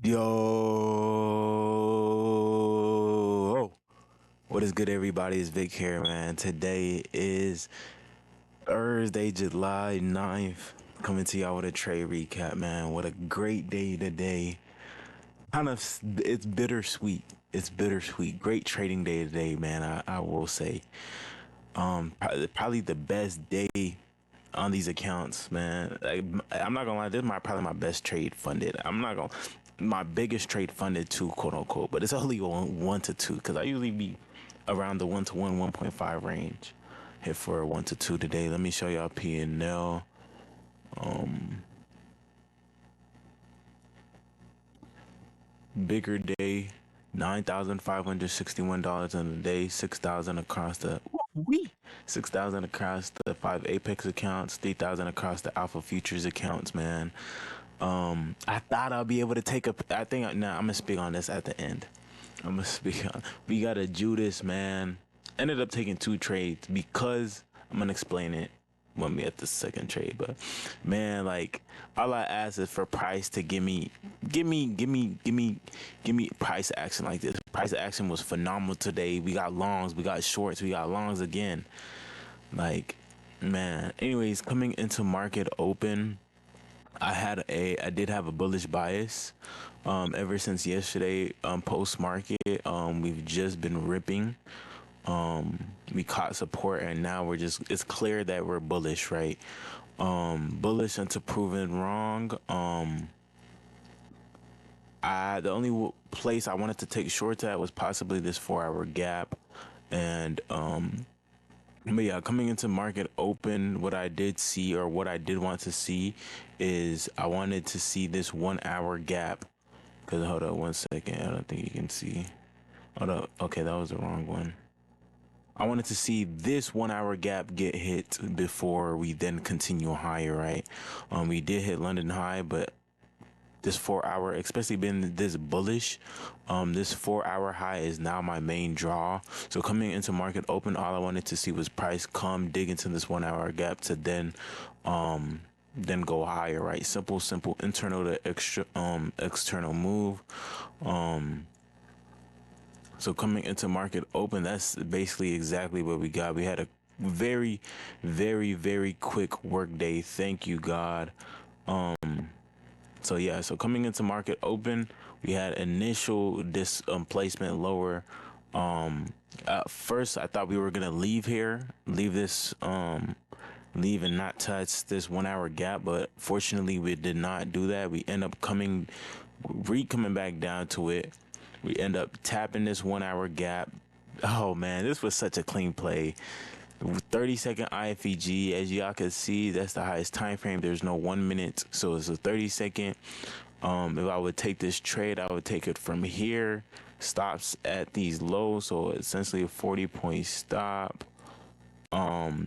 Yo, what is good, everybody? It's Vic here, man. Today is Thursday, July 9th. Coming to y'all with a trade recap, man. What a great day today. It's bittersweet. It's bittersweet. Great trading day today, man. I will say. Probably the best day on these accounts, man. I'm not gonna lie, this is probably my best trade funded. I'm not gonna my biggest trade funded too, quote unquote, but it's only one to two because I usually be around the 1 to 1.5 range. Hit for a 1 to 2 today. Let me show y'all P&L. Bigger day, $9,561 on the day, 6,000 across the we 6,000 across the five Apex accounts, 3,000 across the Alpha Futures accounts, man. I thought I'll be able to take a. I think now I'm gonna speak on this at the end. I'm gonna speak on. We got a Judas, man. Ended up taking two trades because I'm gonna explain it when we at the second trade. But man, like all I ask is for price to give me price action like this. Price action was phenomenal today. We got longs, we got shorts, we got longs again. Like, man. Anyways, coming into market open. I did have a bullish bias ever since yesterday post market. We've just been ripping. We caught support and now it's clear that we're bullish, right? Bullish until proven wrong. The only place I wanted to take shorts at was possibly this 4 hour gap. And but yeah, coming into market open, what I did see or what I did want to see is I wanted to see this 1 hour gap. Cause hold up 1 second, I don't think you can see. Hold up, okay, that was the wrong one. I wanted to see this 1 hour gap get hit before we then continue higher, right? We did hit London high, but this 4 hour, especially being this bullish, this 4 hour high is now my main draw. So coming into market open, all I wanted to see was price come dig into this 1 hour gap to then go higher, right? Simple internal to external move. So coming into market open, that's basically exactly what we got. We had a very, very, very quick work day. Thank you, God. So yeah, so coming into market open, we had initial placement lower. At first I thought we were gonna leave here, leave this, leave and not touch this 1 hour gap, but fortunately we did not do that. We end up coming back down to it. We end up tapping this 1 hour gap. Oh man, this was such a clean play. 30-second IFEG, as y'all can see, that's the highest time frame. There's no 1 minute, so it's a 30-second. If I would take this trade, I would take it from here, stops at these lows, so essentially a 40-point stop.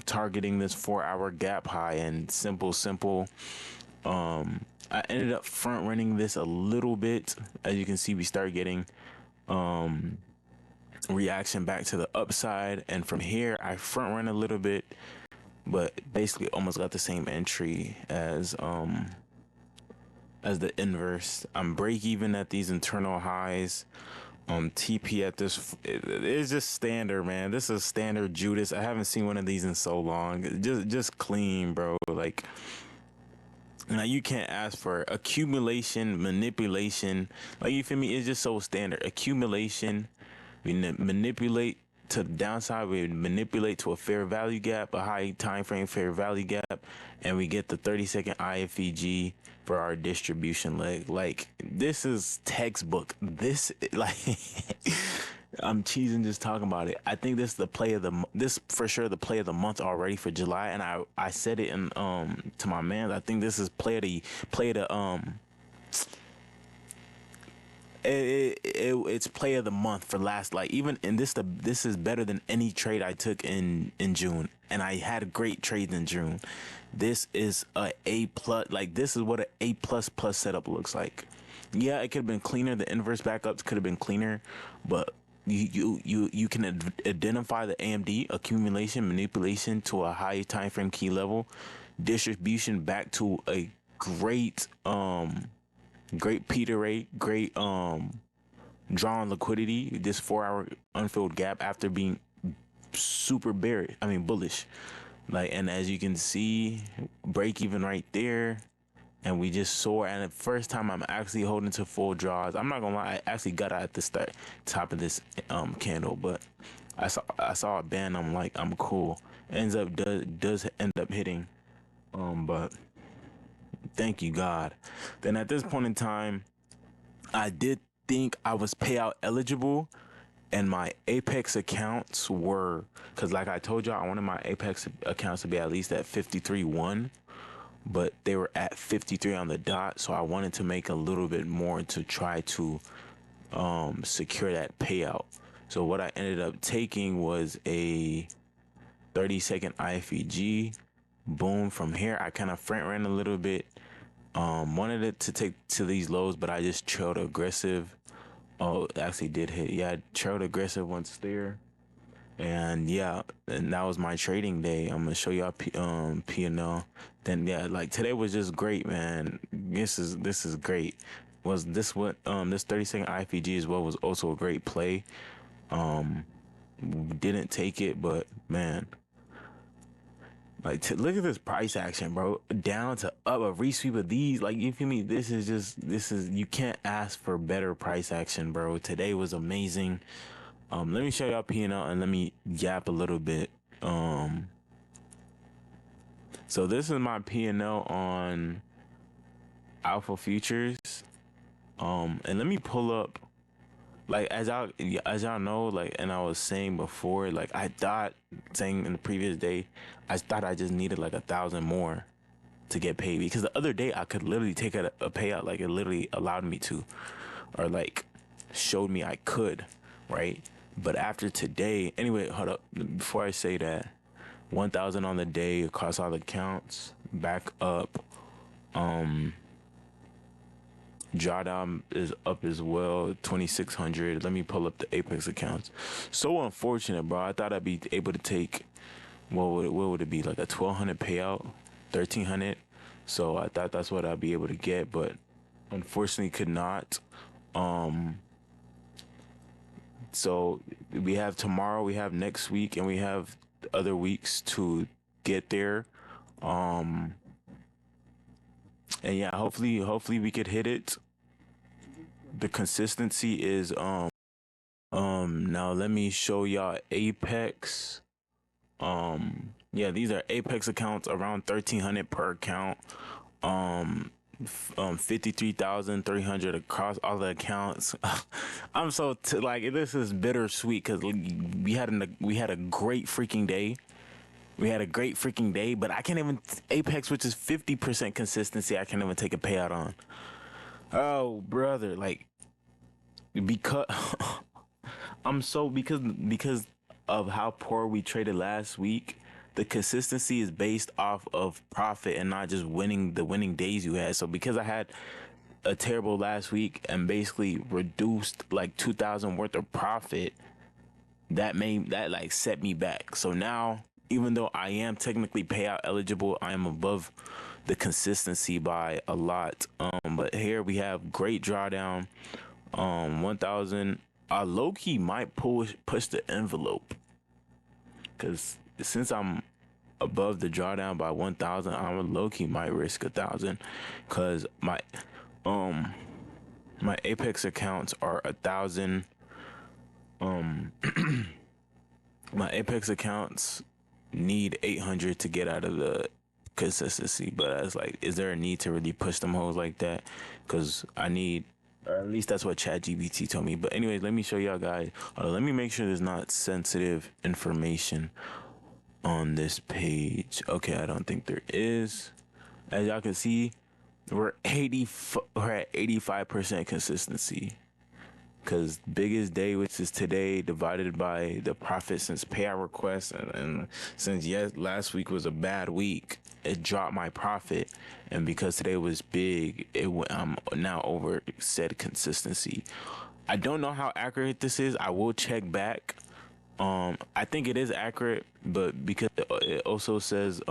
Targeting this 4 hour gap high and simple. I ended up front running this a little bit. As you can see, we start getting reaction back to the upside, and from here I front run a little bit, but basically almost got the same entry as the inverse. I'm break even at these internal highs. TP at this, it's just standard, man. This is standard Judas. I haven't seen one of these in so long. Just clean, bro. Like, now you can't ask for accumulation, manipulation. Like, you feel me? It's just so standard. Accumulation, we manipulate to the downside. We manipulate to a fair value gap, a high time frame fair value gap, and we get the 30-second IFEG for our distribution leg. Like, this is textbook. This, like, I'm cheesing just talking about it. I think this is the play of this for sure the play of the month already for July, and I said it in to my man. I think this is it's play of the month for last, like, even in this is better than any trade I took in June, and I had great trades in June. This is a plus. Like, this is what an A++ setup looks like. Yeah, it could have been cleaner. The inverse backups could have been cleaner, but you can identify the AMD accumulation, manipulation to a high time frame key level, distribution back to a great great Peter rate, great drawn liquidity. This 4 hour unfilled gap after being super bearish. I mean bullish. Like, and as you can see, break even right there. And we just soar. And the first time I'm actually holding to full draws. I'm not gonna lie, I actually got out at the start top of this candle, but I saw a band. I'm like, I'm cool. Ends up does end up hitting. But thank you God. Then at this point in time, I did think I was payout eligible, and my Apex accounts were, because like I told y'all, I wanted my Apex accounts to be at least at 53.1, but they were at 53 on the dot. So I wanted to make a little bit more to try to secure that payout. So what I ended up taking was a 30-second IFEG. Boom. From here, I kind of front ran a little bit. Wanted it to take to these lows, but I just trailed aggressive. Oh, it actually did hit. Yeah, I trailed aggressive once there. And yeah, and that was my trading day. I'm gonna show y'all P&L. Then yeah, like today was just great, man. This is great. Was this what this 30-second IFEG as well was also a great play. Didn't take it, but man, like look at this price action, bro. Down to up, a resweep of these. Like, you feel me? This is you can't ask for better price action, bro. Today was amazing. Let me show y'all P&L and let me yap a little bit. So this is my P&L on Alpha Futures. And let me pull up, like, as y'all know, like, and I was saying before, like, saying in the previous day, I thought I just needed like 1,000 more to get paid, because the other day I could literally take a payout, like it literally allowed me to, or like showed me I could, right? But after today, anyway, hold up. Before I say that, 1,000 on the day across all accounts, back up. Drawdown is up as well, 2,600. Let me pull up the Apex accounts. So unfortunate, bro. I thought I'd be able to take, what would it be, like a 1,200 payout, 1,300. So I thought that's what I'd be able to get, but unfortunately could not. So we have tomorrow, we have next week, and we have other weeks to get there. And yeah, hopefully we could hit it. The consistency is now let me show y'all Apex. Yeah, these are Apex accounts, around 1,300 per account. 53,300 across all the accounts. I'm so like, this is bittersweet, because we had a great freaking day. We had a great freaking day, but I can't even Apex, which is 50% consistency, I can't even take a payout on. Oh, brother, like, because because of how poor we traded last week, the consistency is based off of profit and not just the winning days you had. So because I had a terrible last week and basically reduced like 2,000 worth of profit, that like set me back. So now, even though I am technically payout eligible, I am above the consistency by a lot. But here we have great drawdown. 1,000. I low key might push the envelope, because since I'm above the drawdown by 1,000, I low key might risk 1,000, because my Apex accounts are 1,000. My Apex accounts need 800 to get out of the consistency, but it's like, is there a need to really push them hoes like that? Because I need, or at least that's what ChatGPT told me. But anyways, let me show y'all guys. Let me make sure there's not sensitive information on this page. Okay, I don't think there is. As y'all can see, we're at 85% consistency, because biggest day, which is today, divided by the profit since payout request, and since last week was a bad week, it dropped my profit, and because today was big, I'm now over said consistency. I don't know how accurate this is. I will check back. I think it is accurate, but because it also says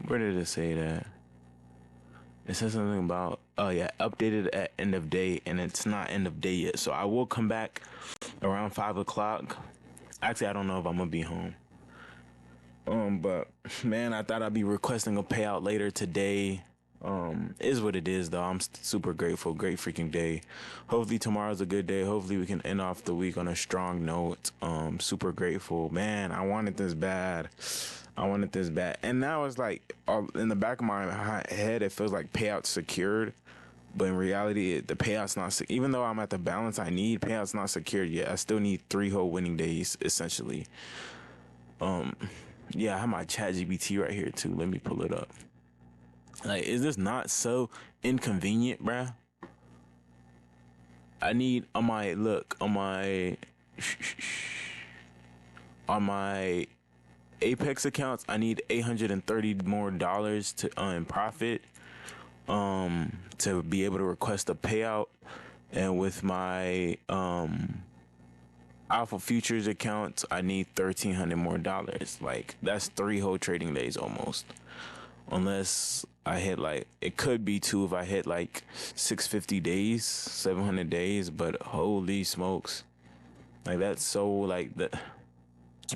where did it say that? It says something about, oh yeah, updated at end of day, and it's not end of day yet. So I will come back around 5 o'clock. Actually, I don't know if I'm gonna be home. But man, I thought I'd be requesting a payout later today. Is what it is though. I'm super grateful. Great freaking day. Hopefully tomorrow's a good day. Hopefully we can end off the week on a strong note. Super grateful. Man, I wanted this bad. I wanted this bad. And now it's like in the back of my head, it feels like payout secured. But in reality, the payout's not. Even though I'm at the balance I need, payout's not secured yet. I still need 3 whole winning days, essentially. Yeah, I have my chat GBT right here too. Let me pull it up. Like, is this not so inconvenient, bruh? I need on my on my Apex accounts, I need $830 more to in profit to be able to request a payout. And with my Alpha Futures accounts, I need $1,300 more. Like, that's 3 whole trading days almost. Unless I hit like, it could be 2 if I hit like 650 days, 700 days, but holy smokes. Like, that's so like that.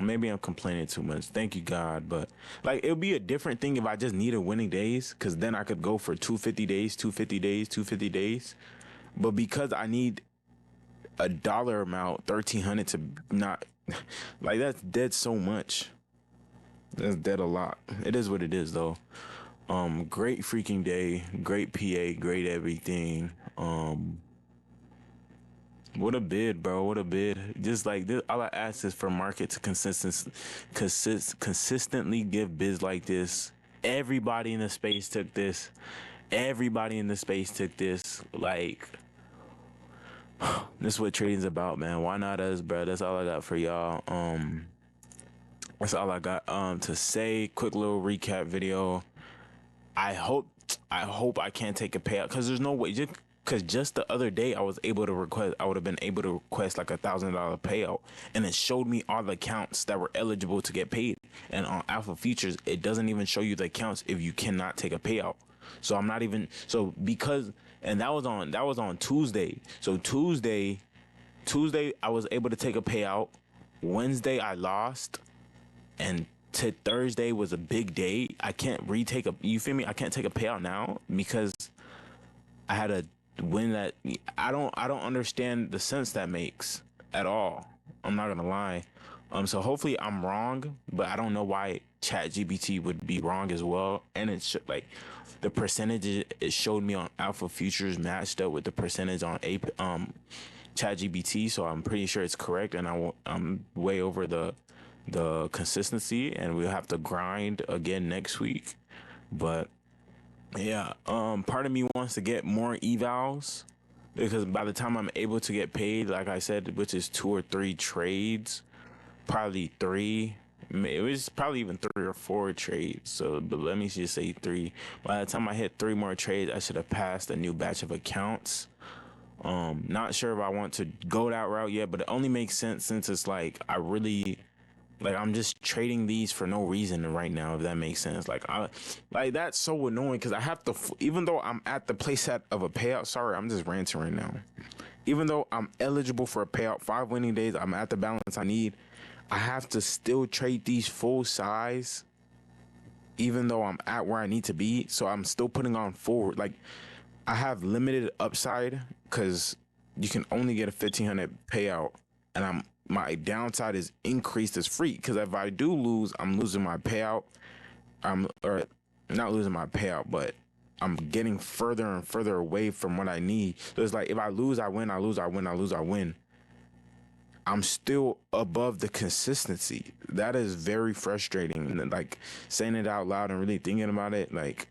Maybe I'm complaining too much. Thank you, God. But like, it would be a different thing if I just needed winning days, because then I could go for 250 days, 250 days, 250 days. But because I need a dollar amount, 1,300 to not, like, that's dead so much. That's dead a lot. It is what it is though. Great freaking day, great PA, great everything. What a bid, bro. What a bid. Just like this, all I ask is for market to consistently give bids like this. Everybody in the space took this. Everybody in the space took this. Like, this is what trading's about, man. Why not us, bro? That's all I got for y'all. That's all I got to say. Quick little recap video. I hope I can't take a payout, because there's no way. Just the other day I would have been able to request like $1,000 payout, and it showed me all the accounts that were eligible to get paid. And on Alpha Futures, it doesn't even show you the accounts if you cannot take a payout. So I'm not even and that was on Tuesday. So Tuesday I was able to take a payout. Wednesday I lost, and to Thursday was a big day. I can't you feel me? I can't take a payout now because I had a win that I don't understand the sense that makes at all. I'm not gonna lie. So hopefully I'm wrong, but I don't know why ChatGPT would be wrong as well. And it's like the percentage it showed me on Alpha Futures matched up with the percentage on ChatGPT, so I'm pretty sure it's correct, and I'm way over the consistency, and we'll have to grind again next week. But yeah, part of me wants to get more evals, because by the time I'm able to get paid, like I said, which is 2 or 3 trades, probably 3. It was probably even 3 or 4 trades. So, but let me just say 3. By the time I hit 3 more trades, I should have passed a new batch of accounts. Not sure if I want to go that route yet, but it only makes sense since it's like I'm just trading these for no reason right now, if that makes sense. Like that's so annoying, because I have to, even though I'm at the playset of a payout. Sorry, I'm just ranting right now. Even though I'm eligible for a payout, 5 winning days, I'm at the balance I need, I have to still trade these full size, even though I'm at where I need to be. So I'm still putting on forward. Like, I have limited upside because you can only get a 1,500 payout, and my downside is increased as free, because if I do lose, I'm losing my payout. Or not losing my payout, but I'm getting further and further away from what I need. So it's like, if I lose, I win. I lose, I win. I lose, I win. I'm still above the consistency. That is very frustrating. And like, saying it out loud and really thinking about it, like,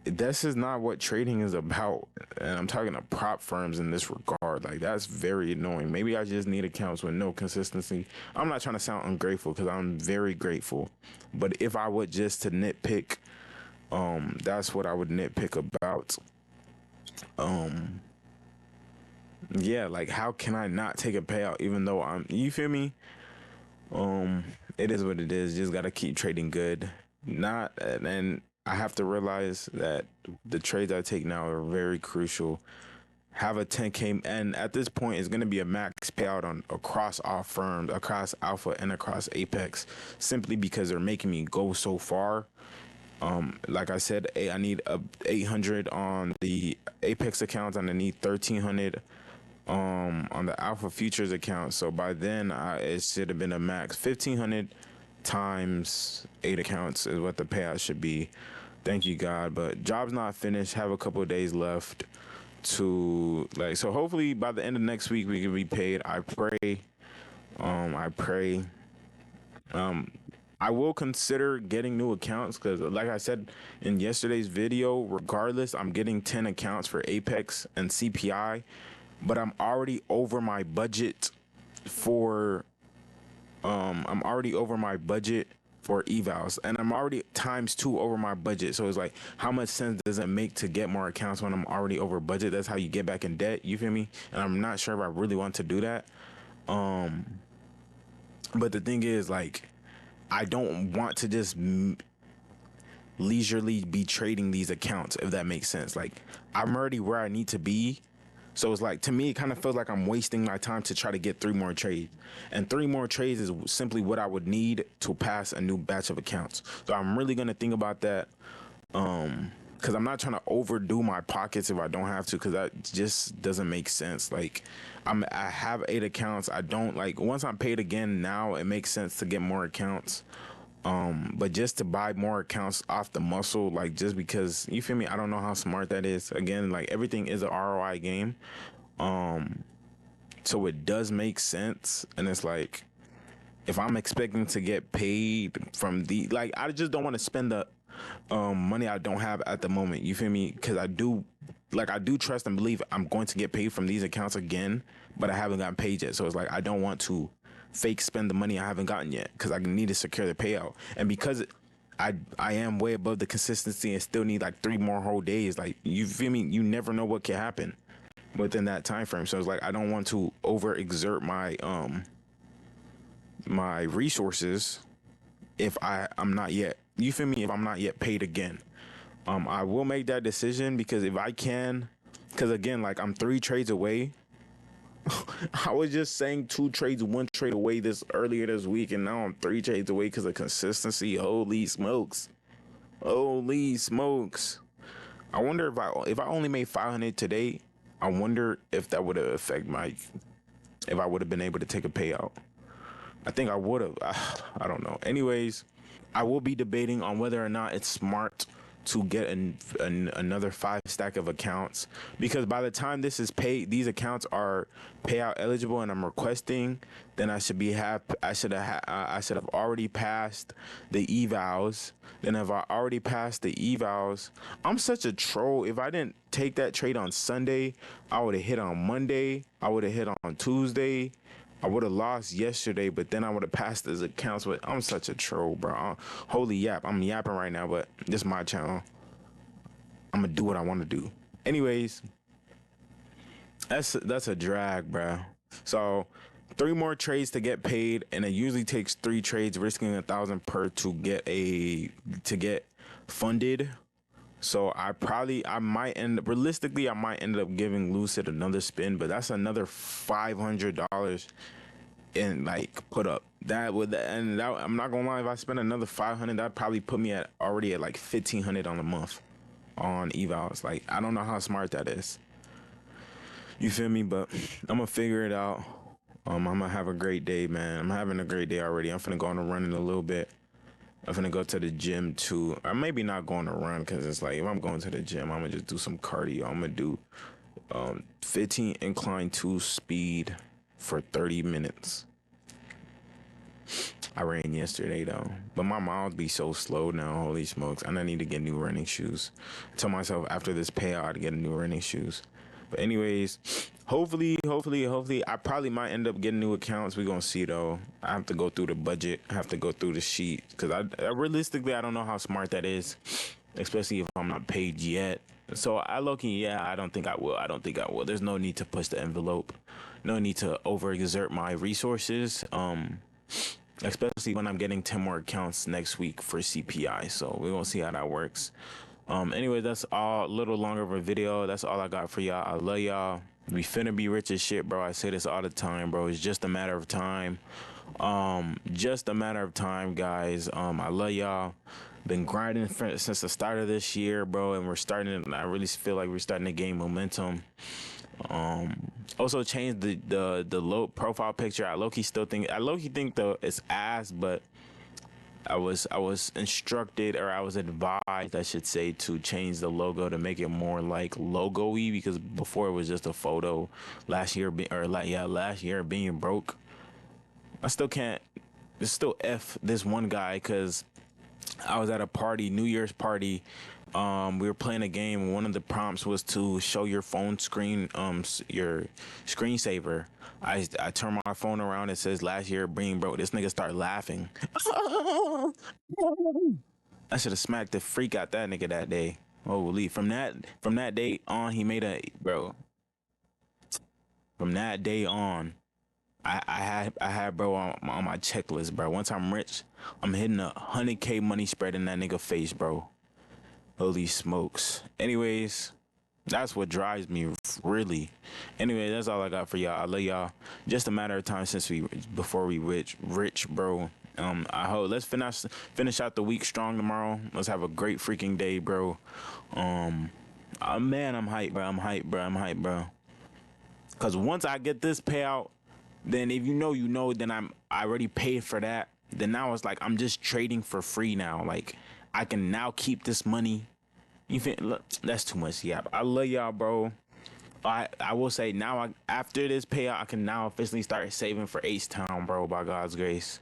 this is not what trading is about. And I'm talking to prop firms in this regard. Like, that's very annoying. Maybe I just need accounts with no consistency. I'm not trying to sound ungrateful, because I'm very grateful. But if I would just to nitpick, that's what I would nitpick about. Yeah, like, how can I not take a payout even though you feel me? It is what it is. Just gotta keep trading good. And I have to realize that the trades I take now are very crucial. Have a 10K, and at this point, it's going to be a max payout on across all firms, across Alpha and across Apex, simply because they're making me go so far. Like I said, I need a 800 on the Apex account, and I need 1300 on the Alpha Futures account. So by then, it should have been a max 1500 times 8 accounts is what the payout should be. Thank you, God. But job's not finished. Have a couple of days left to so hopefully by the end of next week we can be paid. I pray. I will consider getting new accounts because, like I said in yesterday's video, regardless, I'm getting 10 accounts for Apex and CPI, but I'm already over my budget for evals, and I'm already ×2 over my budget. So it's like, how much sense does it make to get more accounts when I'm already over budget? That's how you get back in debt. You feel me? And I'm not sure if I really want to do that. But the thing is, like, I don't want to just leisurely be trading these accounts, if that makes sense. Like, I'm already where I need to be. So it's like, to me, it kind of feels like I'm wasting my time to try to get 3 more trades. And 3 more trades is simply what I would need to pass a new batch of accounts. So I'm really going to think about that. Because I'm not trying to overdo my pockets if I don't have to, because that just doesn't make sense. Like, I have 8 accounts. I don't, like, once I'm paid again now, it makes sense to get more accounts. But just to buy more accounts off the muscle, like, just because, you feel me? I don't know how smart that is. Again, like, everything is an ROI game. So it does make sense. And it's like, if I'm expecting to get paid from I just don't want to spend the money I don't have at the moment. You feel me? Because I do trust and believe I'm going to get paid from these accounts again, but I haven't gotten paid yet. So it's like, I don't want to fake spend the money I haven't gotten yet, because I need to secure the payout. And because I am way above the consistency and still need like 3 more whole days, like, you feel me? You never know what can happen within that time frame. So it's like, I don't want to overexert my my resources if I'm not yet, you feel me, if I'm not yet paid again. I will make that decision, because if I can, because again, like, I'm 3 trades away. I was just saying 2 trades, 1 trade away earlier this week, and now I'm 3 trades away because of consistency. Holy smokes. Holy smokes. I wonder if I only made 500 today, I wonder if that would have affected if I would have been able to take a payout. I think I would have. I don't know. Anyways, I will be debating on whether or not it's smart to get another 5 stack of accounts, because by the time this is paid, these accounts are payout eligible, and I'm requesting, then I should have already passed the evals. Then if I already passed the evals, I'm such a troll. If I didn't take that trade on Sunday, I would have hit on Monday. I would have hit on Tuesday. I would have lost yesterday, but then I would have passed his accounts. But I'm such a troll, bro. Holy yap. I'm yapping right now, but this is my channel. I'm going to do what I want to do. Anyways, that's a drag, bro. So 3 more trades to get paid, and it usually takes 3 trades, risking 1,000 per to get funded. So I might end up giving Lucid another spin, but that's another $500 in, like, put up. I'm not gonna lie, if I spend another 500, that'd probably put me already at like 1,500 on a month on evals. Like, I don't know how smart that is. You feel me? But I'm gonna figure it out. I'm gonna have a great day, man. I'm having a great day already. I'm finna go on a run in a little bit. I'm gonna go to the gym too. I'm maybe not going to run, because it's like, if I'm going to the gym, I'm gonna just do some cardio. I'm gonna do 15 incline 2 speed for 30 minutes. I ran yesterday though, but my miles be so slow now. Holy smokes. And I need to get new running shoes. I tell myself after this payout I'd get new running shoes. But anyways, hopefully, I probably might end up getting new accounts. We're going to see, though. I have to go through the budget. I have to go through the sheet. Because realistically, I don't know how smart that is. Especially if I'm not paid yet. So I don't think I will. There's no need to push the envelope. No need to overexert my resources. especially when I'm getting 10 more accounts next week for CPI. So we're gonna see how that works. Anyway, that's all. A little longer of a video. That's all I got for y'all. I love y'all. We finna be rich as shit, bro. I say this all the time, bro. It's just a matter of time. Just a matter of time, guys. I love y'all. Been grinding since the start of this year, bro, and I really feel like we're starting to gain momentum. Also changed the low profile picture. I low-key think though it's ass, but I was instructed, or I was advised, I should say, to change the logo to make it more like logo-y, because before it was just a photo. Last year being broke. I still can't. It's still F this one guy, because I was at a party, New Year's party. We were playing a game. One of the prompts was to show your phone screen, your screensaver. I turn my phone around. It says last year being broke. This nigga start laughing. I should have smacked the freak out that nigga that day. Holy! From that day on, he made a bro. From that day on, I had bro on my checklist, bro. Once I'm rich, I'm hitting 100K money spread in that nigga face, bro. Holy smokes. Anyways, that's what drives me, really. Anyway, that's all I got for y'all. I love y'all. Just a matter of time before we rich, bro. I hope let's finish out the week strong tomorrow. Let's have a great freaking day, bro. Man, I'm hyped, bro. Cause once I get this payout, then if you know, then I already paid for that. Then now it's like I'm just trading for free now. Like I can now keep this money. You feel? Look, that's too much. Yeah, I love y'all, bro. I will say now, after this payout, I can now officially start saving for H-Town, bro. By God's grace.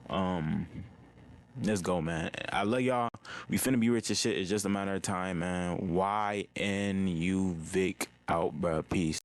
Let's go, man. I love y'all. We finna be rich as shit. It's just a matter of time, man. YNU Vic out, bro. Peace.